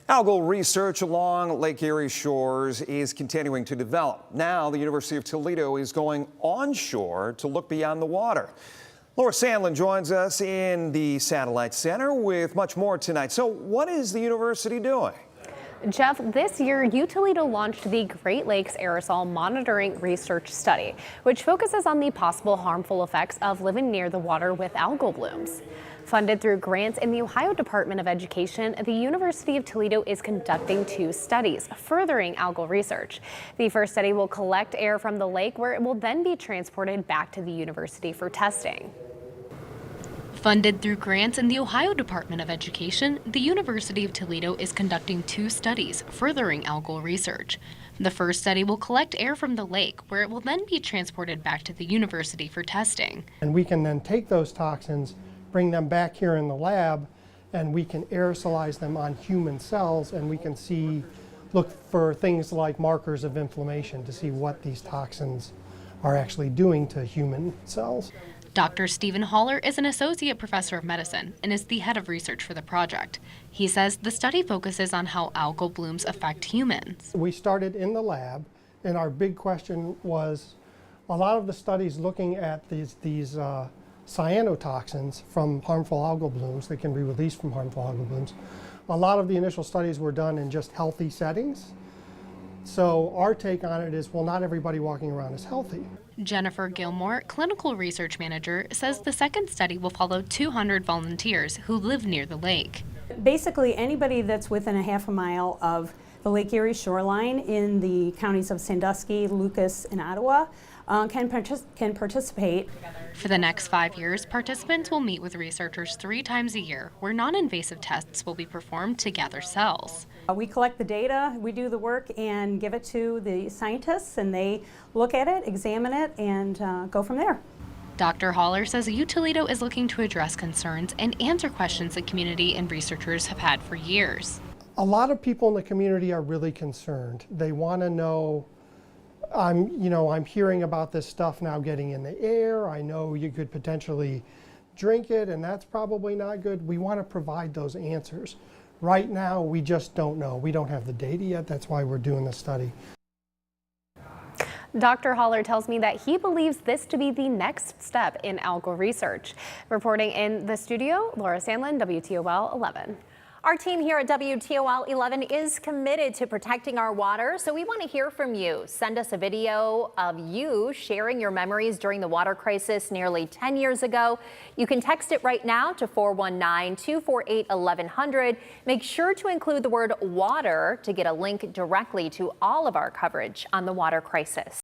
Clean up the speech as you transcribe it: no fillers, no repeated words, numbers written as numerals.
Algal research along Lake Erie shores is continuing to develop. Now, the University of Toledo is going onshore to look beyond the water. Laura Sandlin joins us in the Satellite Center with much more tonight. So what is the university doing? Jeff, this year, Toledo launched the Great Lakes Aerosol Monitoring Research Study, which focuses on the possible harmful effects of living near the water with algal blooms. Funded through grants in the Ohio Department of Education, the University of Toledo is conducting 2 studies furthering algal research. The first study will collect air from the lake, where it will then be transported back to the university for testing. Funded through grants in the Ohio Department of Education, the University of Toledo is conducting 2 studies furthering algal research. The first study will collect air from the lake, where it will then be transported back to the university for testing. And we can then take those toxins, bring them back here in the lab, and we can aerosolize them on human cells, and we can look for things like markers of inflammation to see what these toxins are actually doing to human cells. Dr. Stephen Haller is an associate professor of medicine and is the head of research for the project. He says the study focuses on how algal blooms affect humans. We started in the lab, and our big question was a lot of the studies looking at these cyanotoxins from harmful algal blooms that can be released from harmful algal blooms. A lot of the initial studies were done in just healthy settings. So our take on it is, well, not everybody walking around is healthy. Jennifer Gilmore, clinical research manager, says the second study will follow 200 volunteers who live near the lake. Basically, anybody that's within a half a mile of the Lake Erie shoreline in the counties of Sandusky, Lucas, and Ottawa can participate. For the next 5 years, participants will meet with researchers 3 times a year, where non-invasive tests will be performed to gather cells. We collect the data, we do the work, and give it to the scientists, and they look at it, examine it, and go from there. Dr. Haller says Toledo is looking to address concerns and answer questions the community and researchers have had for years. A lot of people in the community are really concerned. They want to know, I'm hearing about this stuff now getting in the air. I know you could potentially drink it, and that's probably not good. We want to provide those answers. Right now, we just don't know. We don't have the data yet. That's why we're doing the study. Dr. Haller tells me that he believes this to be the next step in algal research. Reporting in the studio, Laura Sandlin, WTOL 11. Our team here at WTOL 11 is committed to protecting our water, so we want to hear from you. Send us a video of you sharing your memories during the water crisis nearly 10 years ago. You can text it right now to 419-248-1100. Make sure to include the word water to get a link directly to all of our coverage on the water crisis.